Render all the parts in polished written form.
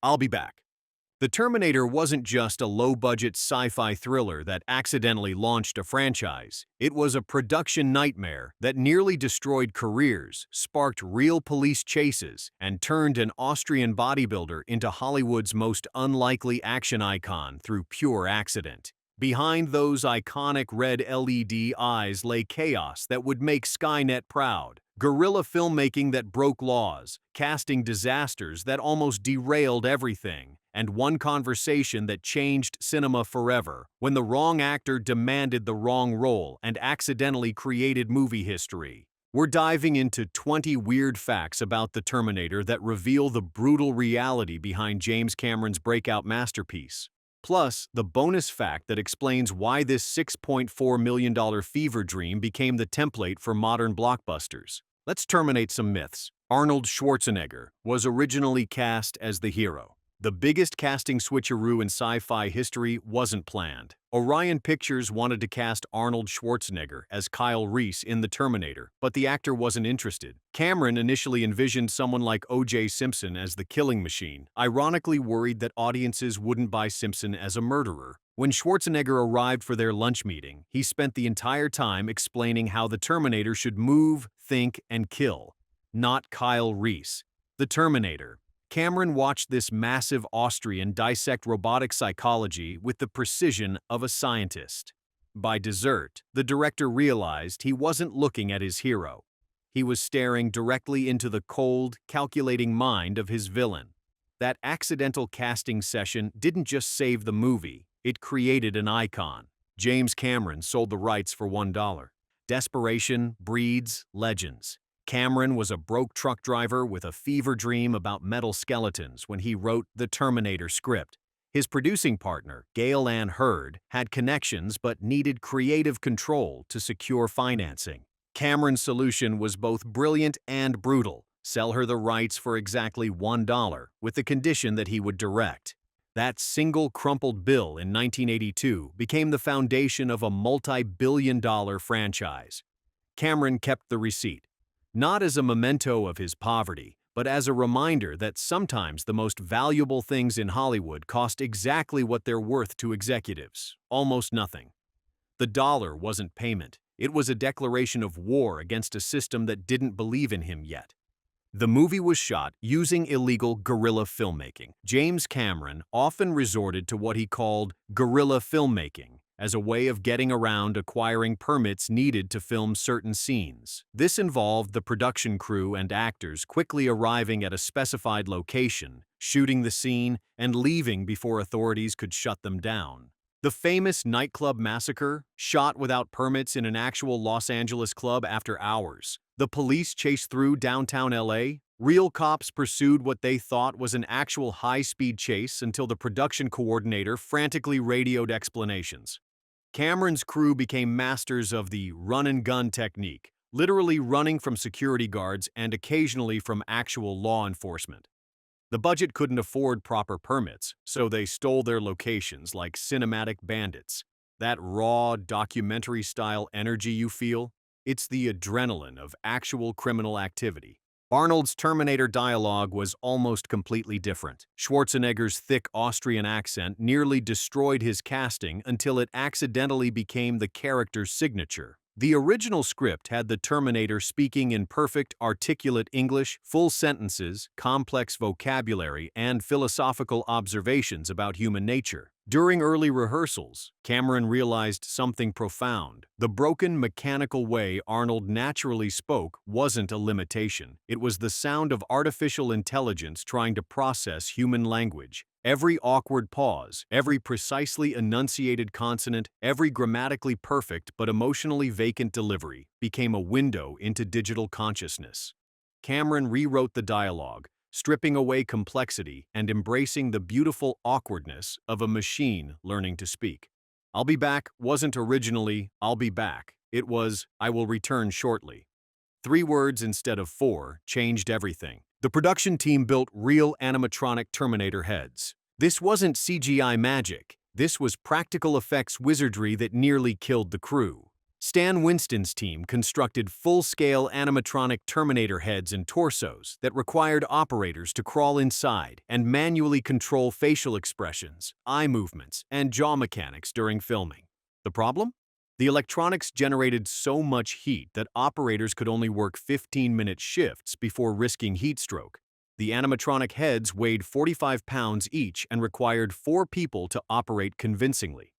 I'll be back. The Terminator wasn't just a low-budget sci-fi thriller that accidentally launched a franchise. It was a production nightmare that nearly destroyed careers, sparked real police chases, and turned an Austrian bodybuilder into Hollywood's most unlikely action icon through pure accident. Behind those iconic red LED eyes lay chaos that would make Skynet proud. Guerrilla filmmaking that broke laws, casting disasters that almost derailed everything, and one conversation that changed cinema forever, when the wrong actor demanded the wrong role and accidentally created movie history. We're diving into 20 weird facts about the Terminator that reveal the brutal reality behind James Cameron's breakout masterpiece. Plus, the bonus fact that explains why this $6.4 million fever dream became the template for modern blockbusters. Let's terminate some myths. Arnold Schwarzenegger was originally cast as the hero. The biggest casting switcheroo in sci-fi history wasn't planned. Orion Pictures wanted to cast Arnold Schwarzenegger as Kyle Reese in The Terminator, but the actor wasn't interested. Cameron initially envisioned someone like O.J. Simpson as the killing machine, ironically worried that audiences wouldn't buy Simpson as a murderer. When Schwarzenegger arrived for their lunch meeting, he spent the entire time explaining how the Terminator should move, think, and kill, not Kyle Reese. The Terminator. Cameron watched this massive Austrian dissect robotic psychology with the precision of a scientist. By dessert, the director realized he wasn't looking at his hero. He was staring directly into the cold, calculating mind of his villain. That accidental casting session didn't just save the movie, it created an icon. James Cameron sold the rights for $1. Desperation breeds legends. Cameron was a broke truck driver with a fever dream about metal skeletons when he wrote the Terminator script. His producing partner, Gail Ann Hurd, had connections but needed creative control to secure financing. Cameron's solution was both brilliant and brutal. Sell her the rights for exactly $1, with the condition that he would direct. That single crumpled bill in 1982 became the foundation of a multi-billion-dollar franchise. Cameron kept the receipt. Not as a memento of his poverty, but as a reminder that sometimes the most valuable things in Hollywood cost exactly what they're worth to executives, almost nothing. The dollar wasn't payment, it was a declaration of war against a system that didn't believe in him yet. The movie was shot using illegal guerrilla filmmaking. James Cameron often resorted to what he called guerrilla filmmaking, as a way of getting around acquiring permits needed to film certain scenes. This involved the production crew and actors quickly arriving at a specified location, shooting the scene, and leaving before authorities could shut them down. The famous nightclub massacre, shot without permits in an actual Los Angeles club after hours. The police chased through downtown LA. Real cops pursued what they thought was an actual high-speed chase until the production coordinator frantically radioed explanations. Cameron's crew became masters of the run-and-gun technique, literally running from security guards and occasionally from actual law enforcement. The budget couldn't afford proper permits, so they stole their locations like cinematic bandits. That raw, documentary-style energy you feel, it's the adrenaline of actual criminal activity. Arnold's Terminator dialogue was almost completely different. Schwarzenegger's thick Austrian accent nearly destroyed his casting until it accidentally became the character's signature. The original script had the Terminator speaking in perfect, articulate English, full sentences, complex vocabulary, and philosophical observations about human nature. During early rehearsals, Cameron realized something profound. The broken, mechanical way Arnold naturally spoke wasn't a limitation. It was the sound of artificial intelligence trying to process human language. Every awkward pause, every precisely enunciated consonant, every grammatically perfect but emotionally vacant delivery became a window into digital consciousness. Cameron rewrote the dialogue, stripping away complexity and embracing the beautiful awkwardness of a machine learning to speak. "I'll be back" wasn't originally "I'll be back." It was "I will return shortly." 3 words instead of 4 changed everything. The production team built real animatronic Terminator heads. This wasn't CGI magic. This was practical effects wizardry that nearly killed the crew. Stan Winston's team constructed full-scale animatronic Terminator heads and torsos that required operators to crawl inside and manually control facial expressions, eye movements, and jaw mechanics during filming. The problem? The electronics generated so much heat that operators could only work 15-minute shifts before risking heat stroke. The animatronic heads weighed 45 pounds each and required 4 people to operate convincingly.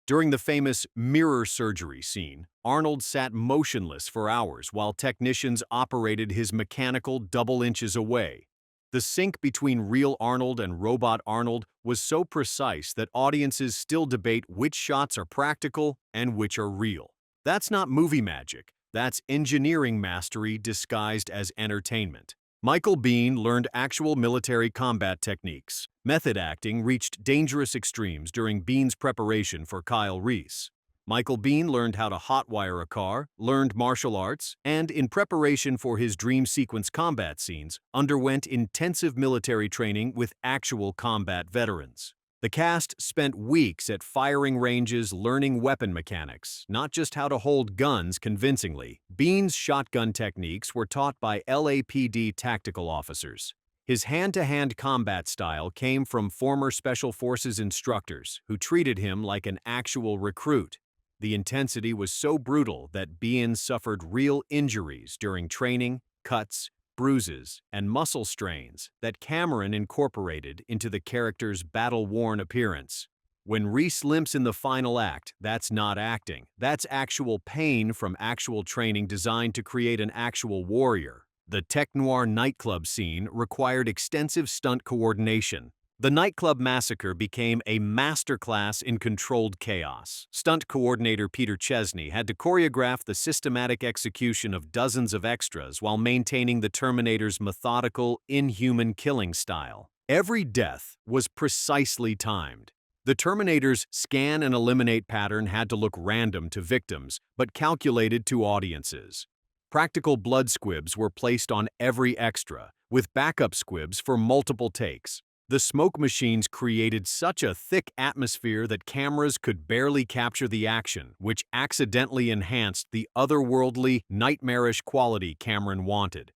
During the famous mirror surgery scene, Arnold sat motionless for hours while technicians operated his mechanical double inches away. The sync between real Arnold and robot Arnold was so precise that audiences still debate which shots are practical and which are real. That's not movie magic, that's engineering mastery disguised as entertainment. Michael Biehn learned actual military combat techniques. Method acting reached dangerous extremes during Biehn's preparation for Kyle Reese. Michael Biehn learned how to hotwire a car, learned martial arts, and in preparation for his dream sequence combat scenes, underwent intensive military training with actual combat veterans. The cast spent weeks at firing ranges learning weapon mechanics, not just how to hold guns convincingly. Biehn's shotgun techniques were taught by LAPD tactical officers. His hand-to-hand combat style came from former Special Forces instructors who treated him like an actual recruit. The intensity was so brutal that Biehn suffered real injuries during training, cuts, bruises, and muscle strains that Cameron incorporated into the character's battle-worn appearance. When Reese limps in the final act, that's not acting. That's actual pain from actual training designed to create an actual warrior. The tech noir nightclub scene required extensive stunt coordination. The nightclub massacre became a masterclass in controlled chaos. Stunt coordinator Peter Chesney had to choreograph the systematic execution of dozens of extras while maintaining the Terminator's methodical, inhuman killing style. Every death was precisely timed. The Terminator's scan and eliminate pattern had to look random to victims, but calculated to audiences. Practical blood squibs were placed on every extra, with backup squibs for multiple takes. The smoke machines created such a thick atmosphere that cameras could barely capture the action, which accidentally enhanced the otherworldly, nightmarish quality Cameron wanted.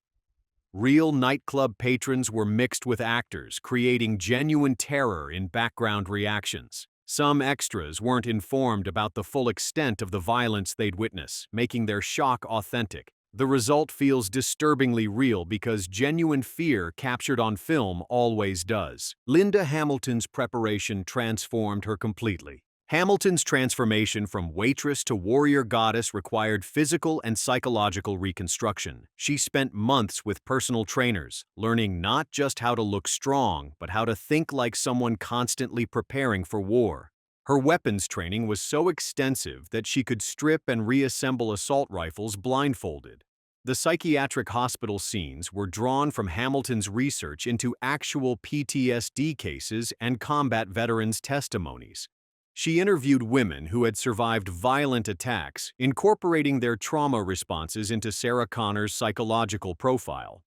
Real nightclub patrons were mixed with actors, creating genuine terror in background reactions. Some extras weren't informed about the full extent of the violence they'd witness, making their shock authentic. The result feels disturbingly real because genuine fear captured on film always does. Linda Hamilton's preparation transformed her completely. Hamilton's transformation from waitress to warrior goddess required physical and psychological reconstruction. She spent months with personal trainers, learning not just how to look strong, but how to think like someone constantly preparing for war. Her weapons training was so extensive that she could strip and reassemble assault rifles blindfolded. The psychiatric hospital scenes were drawn from Hamilton's research into actual PTSD cases and combat veterans' testimonies. She interviewed women who had survived violent attacks, incorporating their trauma responses into Sarah Connor's psychological profile.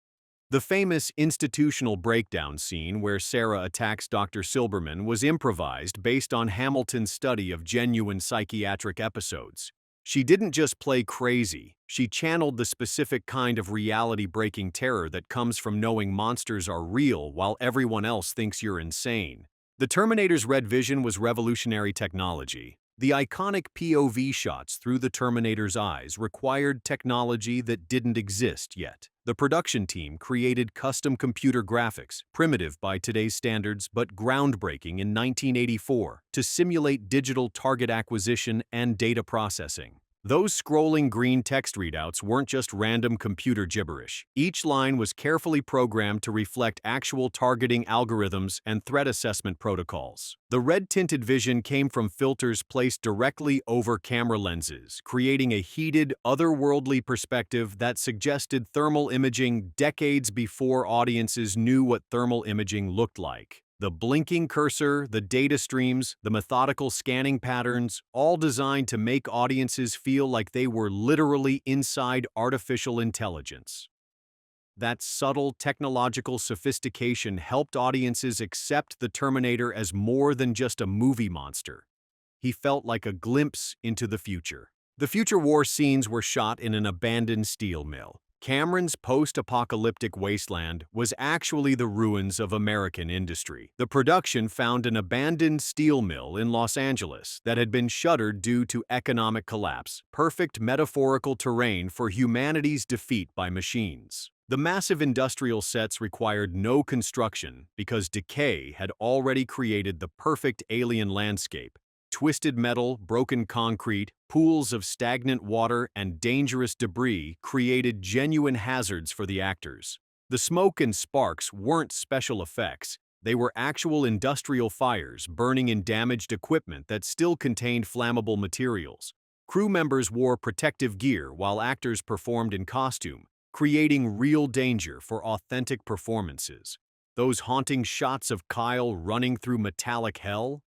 The famous institutional breakdown scene where Sarah attacks Dr. Silberman was improvised based on Hamilton's study of genuine psychiatric episodes. She didn't just play crazy, she channeled the specific kind of reality-breaking terror that comes from knowing monsters are real while everyone else thinks you're insane. The Terminator's red vision was revolutionary technology. The iconic POV shots through the Terminator's eyes required technology that didn't exist yet. The production team created custom computer graphics, primitive by today's standards but groundbreaking in 1984, to simulate digital target acquisition and data processing. Those scrolling green text readouts weren't just random computer gibberish. Each line was carefully programmed to reflect actual targeting algorithms and threat assessment protocols. The red-tinted vision came from filters placed directly over camera lenses, creating a heated, otherworldly perspective that suggested thermal imaging decades before audiences knew what thermal imaging looked like. The blinking cursor, the data streams, the methodical scanning patterns, all designed to make audiences feel like they were literally inside artificial intelligence. That subtle technological sophistication helped audiences accept the Terminator as more than just a movie monster. He felt like a glimpse into the future. The future war scenes were shot in an abandoned steel mill. Cameron's post-apocalyptic wasteland was actually the ruins of American industry. The production found an abandoned steel mill in Los Angeles that had been shuttered due to economic collapse, perfect metaphorical terrain for humanity's defeat by machines. The massive industrial sets required no construction because decay had already created the perfect alien landscape. Twisted metal, broken concrete, pools of stagnant water, and dangerous debris created genuine hazards for the actors. The smoke and sparks weren't special effects. They were actual industrial fires burning in damaged equipment that still contained flammable materials. Crew members wore protective gear while actors performed in costume, creating real danger for authentic performances. Those haunting shots of Kyle running through metallic hell?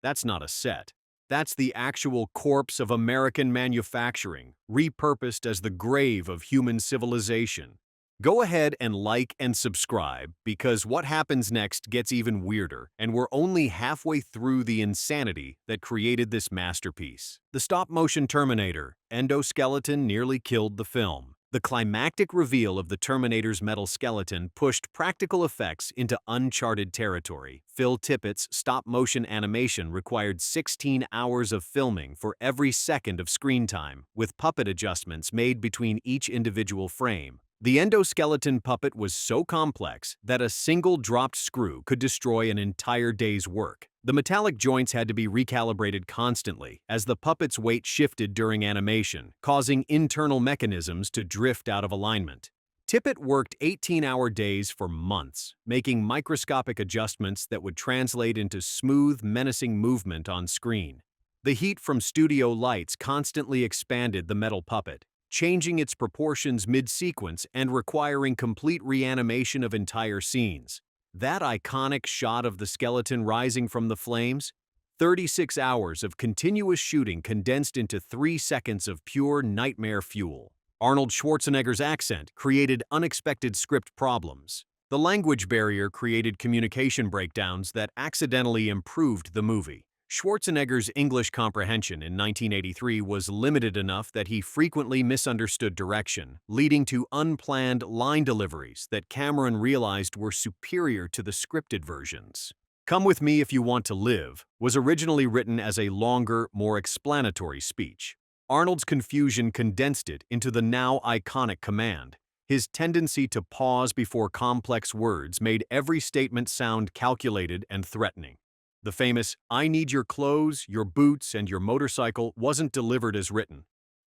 That's not a set. That's the actual corpse of American manufacturing, repurposed as the grave of human civilization. Go ahead and like and subscribe because what happens next gets even weirder, and we're only halfway through the insanity that created this masterpiece. The stop-motion Terminator endoskeleton nearly killed the film. The climactic reveal of the Terminator's metal skeleton pushed practical effects into uncharted territory. Phil Tippett's stop-motion animation required 16 hours of filming for every second of screen time, with puppet adjustments made between each individual frame. The endoskeleton puppet was so complex that a single dropped screw could destroy an entire day's work. The metallic joints had to be recalibrated constantly as the puppet's weight shifted during animation, causing internal mechanisms to drift out of alignment. Tippett worked 18-hour days for months, making microscopic adjustments that would translate into smooth, menacing movement on screen. The heat from studio lights constantly expanded the metal puppet, changing its proportions mid-sequence and requiring complete reanimation of entire scenes. That iconic shot of the skeleton rising from the flames? 36 hours of continuous shooting condensed into 3 seconds of pure nightmare fuel. Arnold Schwarzenegger's accent created unexpected script problems. The language barrier created communication breakdowns that accidentally improved the movie. Schwarzenegger's English comprehension in 1983 was limited enough that he frequently misunderstood direction, leading to unplanned line deliveries that Cameron realized were superior to the scripted versions. "Come with me if you want to live" was originally written as a longer, more explanatory speech. Arnold's confusion condensed it into the now iconic command. His tendency to pause before complex words made every statement sound calculated and threatening. The famous, "I need your clothes, your boots, and your motorcycle" wasn't delivered as written.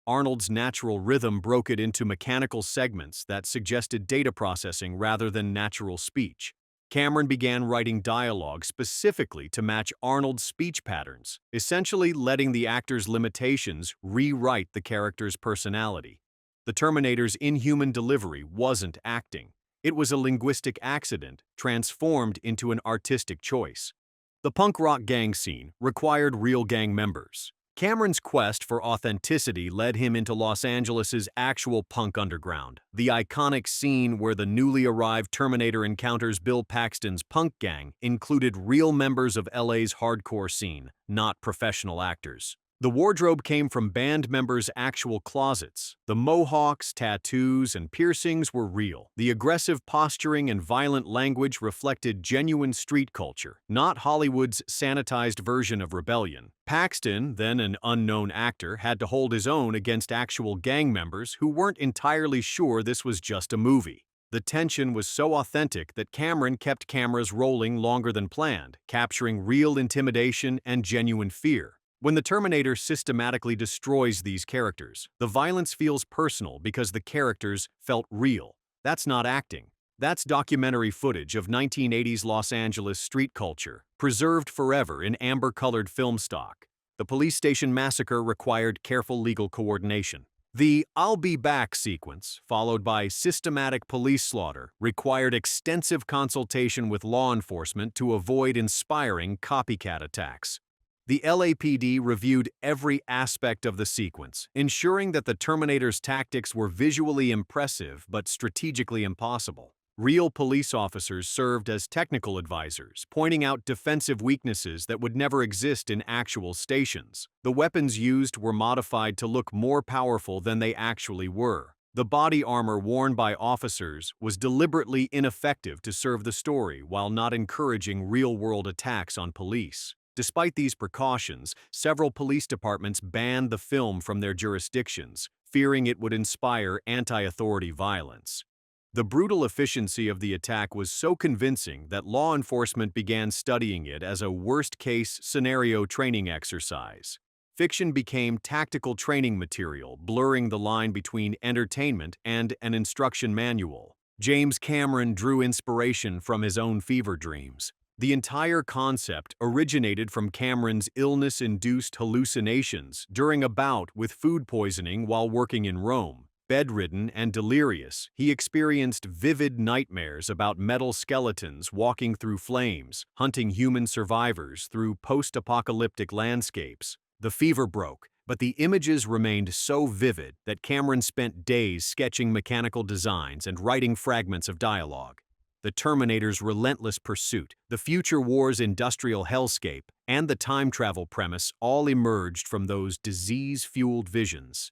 Arnold's natural rhythm broke it into mechanical segments that suggested data processing rather than natural speech. Cameron began writing dialogue specifically to match Arnold's speech patterns, essentially letting the actor's limitations rewrite the character's personality. The Terminator's inhuman delivery wasn't acting. It was a linguistic accident transformed into an artistic choice. The punk rock gang scene required real gang members. Cameron's quest for authenticity led him into Los Angeles' actual punk underground. The iconic scene where the newly arrived Terminator encounters Bill Paxton's punk gang included real members of LA's hardcore scene, not professional actors. The wardrobe came from band members' actual closets. The mohawks, tattoos, and piercings were real. The aggressive posturing and violent language reflected genuine street culture, not Hollywood's sanitized version of rebellion. Paxton, then an unknown actor, had to hold his own against actual gang members who weren't entirely sure this was just a movie. The tension was so authentic that Cameron kept cameras rolling longer than planned, capturing real intimidation and genuine fear. When the Terminator systematically destroys these characters, the violence feels personal because the characters felt real. That's not acting. That's documentary footage of 1980s Los Angeles street culture, preserved forever in amber-colored film stock. The police station massacre required careful legal coordination. The "I'll be back" sequence, followed by systematic police slaughter, required extensive consultation with law enforcement to avoid inspiring copycat attacks. The LAPD reviewed every aspect of the sequence, ensuring that the Terminator's tactics were visually impressive but strategically impossible. Real police officers served as technical advisors, pointing out defensive weaknesses that would never exist in actual stations. The weapons used were modified to look more powerful than they actually were. The body armor worn by officers was deliberately ineffective to serve the story while not encouraging real-world attacks on police. Despite these precautions, several police departments banned the film from their jurisdictions, fearing it would inspire anti-authority violence. The brutal efficiency of the attack was so convincing that law enforcement began studying it as a worst-case scenario training exercise. Fiction became tactical training material, blurring the line between entertainment and an instruction manual. James Cameron drew inspiration from his own fever dreams. The entire concept originated from Cameron's illness-induced hallucinations during a bout with food poisoning while working in Rome. Bedridden and delirious, he experienced vivid nightmares about metal skeletons walking through flames, hunting human survivors through post-apocalyptic landscapes. The fever broke, but the images remained so vivid that Cameron spent days sketching mechanical designs and writing fragments of dialogue. The Terminator's relentless pursuit, the future war's industrial hellscape, and the time travel premise all emerged from those disease-fueled visions.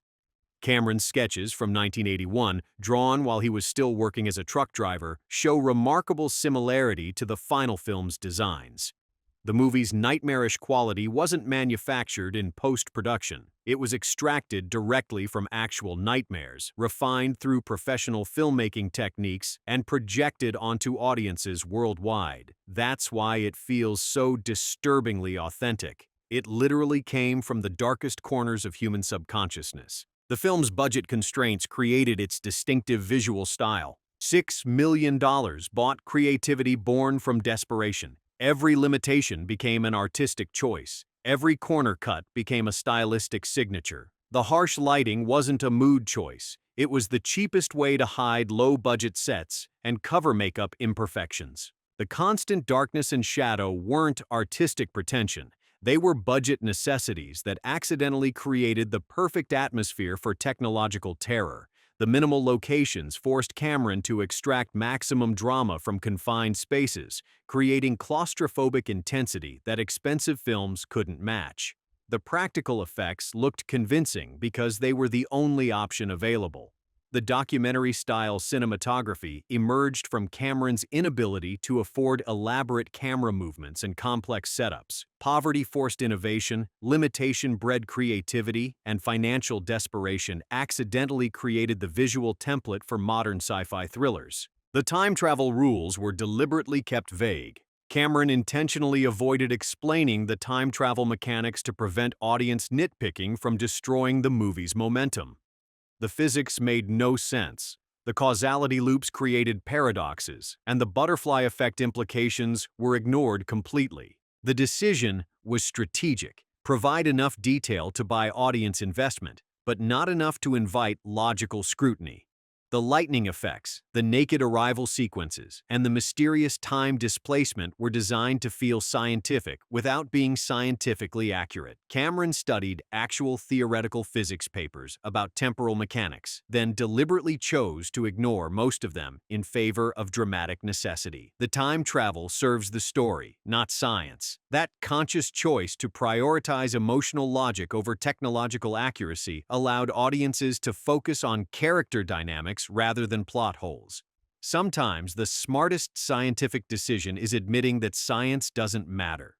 Cameron's sketches from 1981, drawn while he was still working as a truck driver, show remarkable similarity to the final film's designs. The movie's nightmarish quality wasn't manufactured in post-production. It was extracted directly from actual nightmares, refined through professional filmmaking techniques, and projected onto audiences worldwide. That's why it feels so disturbingly authentic. It literally came from the darkest corners of human subconsciousness. The film's budget constraints created its distinctive visual style. $6 million bought creativity born from desperation. Every limitation became an artistic choice. Every corner cut became a stylistic signature. The harsh lighting wasn't a mood choice. It was the cheapest way to hide low-budget sets and cover makeup imperfections. The constant darkness and shadow weren't artistic pretension. They were budget necessities that accidentally created the perfect atmosphere for technological terror. The minimal locations forced Cameron to extract maximum drama from confined spaces, creating claustrophobic intensity that expensive films couldn't match. The practical effects looked convincing because they were the only option available. The documentary-style cinematography emerged from Cameron's inability to afford elaborate camera movements and complex setups. Poverty forced innovation, limitation bred creativity, and financial desperation accidentally created the visual template for modern sci-fi thrillers. The time travel rules were deliberately kept vague. Cameron intentionally avoided explaining the time travel mechanics to prevent audience nitpicking from destroying the movie's momentum. The physics made no sense. The causality loops created paradoxes, and the butterfly effect implications were ignored completely. The decision was strategic. Provide enough detail to buy audience investment, but not enough to invite logical scrutiny. The lightning effects, the naked arrival sequences, and the mysterious time displacement were designed to feel scientific without being scientifically accurate. Cameron studied actual theoretical physics papers about temporal mechanics, then deliberately chose to ignore most of them in favor of dramatic necessity. The time travel serves the story, not science. That conscious choice to prioritize emotional logic over technological accuracy allowed audiences to focus on character dynamics rather than plot holes. Sometimes the smartest scientific decision is admitting that science doesn't matter.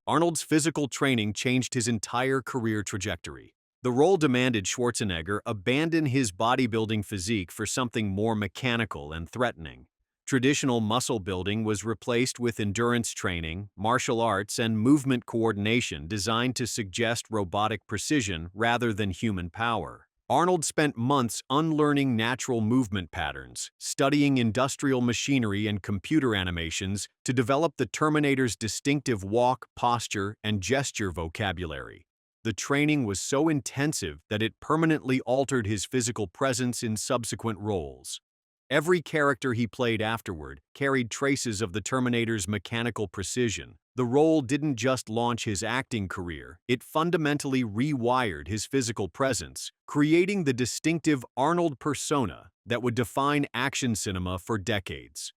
Arnold's physical training changed his entire career trajectory. The role demanded Schwarzenegger abandon his bodybuilding physique for something more mechanical and threatening. Traditional muscle building was replaced with endurance training, martial arts, and movement coordination designed to suggest robotic precision rather than human power. Arnold spent months unlearning natural movement patterns, studying industrial machinery and computer animations to develop the Terminator's distinctive walk, posture, and gesture vocabulary. The training was so intensive that it permanently altered his physical presence in subsequent roles. Every character he played afterward carried traces of the Terminator's mechanical precision. The role didn't just launch his acting career, it fundamentally rewired his physical presence, creating the distinctive Arnold persona that would define action cinema for decades.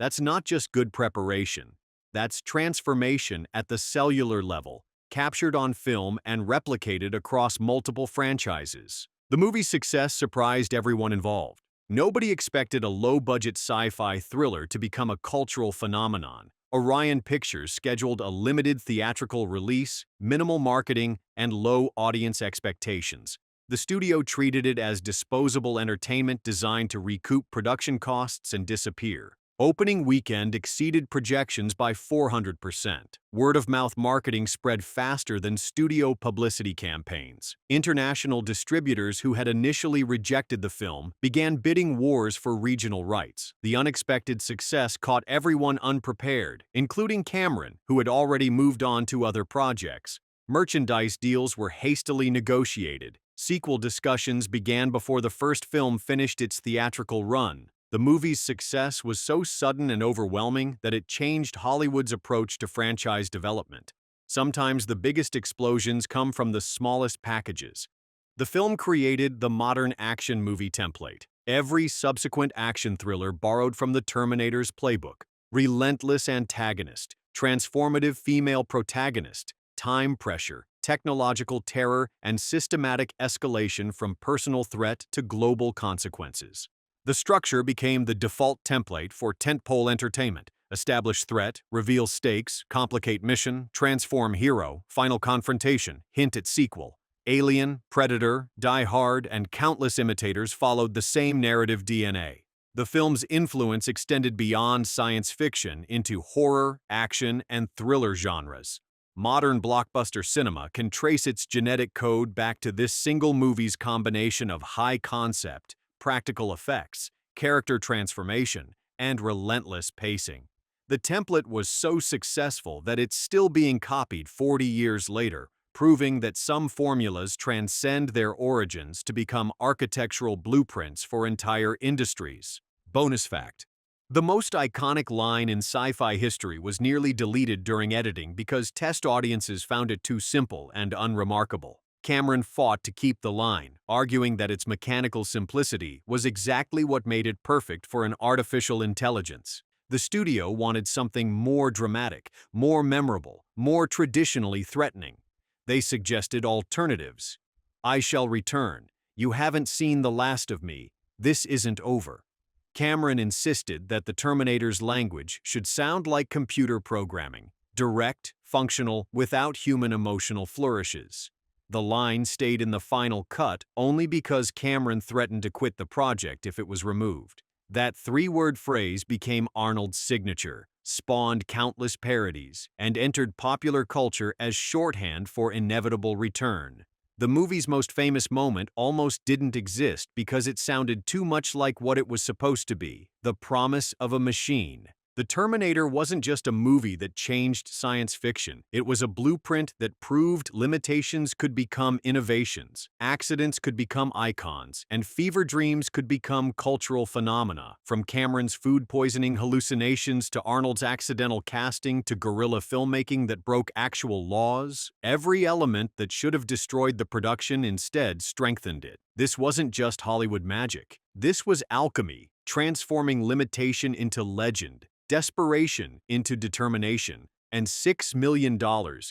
That's not just good preparation. That's transformation at the cellular level, captured on film and replicated across multiple franchises. The movie's success surprised everyone involved. Nobody expected a low-budget sci-fi thriller to become a cultural phenomenon. Orion Pictures scheduled a limited theatrical release, minimal marketing, and low audience expectations. The studio treated it as disposable entertainment designed to recoup production costs and disappear. Opening weekend exceeded projections by 400%. Word-of-mouth marketing spread faster than studio publicity campaigns. International distributors who had initially rejected the film began bidding wars for regional rights. The unexpected success caught everyone unprepared, including Cameron, who had already moved on to other projects. Merchandise deals were hastily negotiated. Sequel discussions began before the first film finished its theatrical run. The movie's success was so sudden and overwhelming that it changed Hollywood's approach to franchise development. Sometimes the biggest explosions come from the smallest packages. The film created the modern action movie template. Every subsequent action thriller borrowed from the Terminator's playbook. Relentless antagonist, transformative female protagonist, time pressure, technological terror, and systematic escalation from personal threat to global consequences. The structure became the default template for tentpole entertainment. Establish threat, reveal stakes, complicate mission, transform hero, final confrontation, hint at sequel. Alien, Predator, Die Hard, and countless imitators followed the same narrative DNA. The film's influence extended beyond science fiction into horror, action, and thriller genres. Modern blockbuster cinema can trace its genetic code back to this single movie's combination of high concept, practical effects, character transformation, and relentless pacing. The template was so successful that it's still being copied 40 years later, proving that some formulas transcend their origins to become architectural blueprints for entire industries. Bonus fact: the most iconic line in sci-fi history was nearly deleted during editing because test audiences found it too simple and unremarkable. Cameron fought to keep the line, arguing that its mechanical simplicity was exactly what made it perfect for an artificial intelligence. The studio wanted something more dramatic, more memorable, more traditionally threatening. They suggested alternatives. "I shall return. You haven't seen the last of me. This isn't over." Cameron insisted that the Terminator's language should sound like computer programming, direct, functional, without human emotional flourishes. The line stayed in the final cut only because Cameron threatened to quit the project if it was removed. That three-word phrase became Arnold's signature, spawned countless parodies, and entered popular culture as shorthand for inevitable return. The movie's most famous moment almost didn't exist because it sounded too much like what it was supposed to be: the promise of a machine. The Terminator wasn't just a movie that changed science fiction. It was a blueprint that proved limitations could become innovations, accidents could become icons, and fever dreams could become cultural phenomena. From Cameron's food poisoning hallucinations to Arnold's accidental casting to guerrilla filmmaking that broke actual laws, every element that should have destroyed the production instead strengthened it. This wasn't just Hollywood magic. This was alchemy, transforming limitation into legend, desperation into determination, and $6 million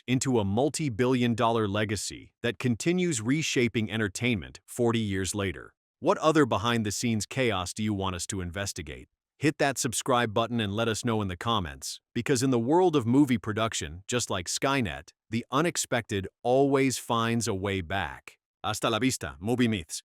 into a multi-billion-dollar legacy that continues reshaping entertainment 40 years later. What other behind-the-scenes chaos do you want us to investigate? Hit that subscribe button and let us know in the comments, because in the world of movie production, just like Skynet, the unexpected always finds a way back. Hasta la vista, movie myths.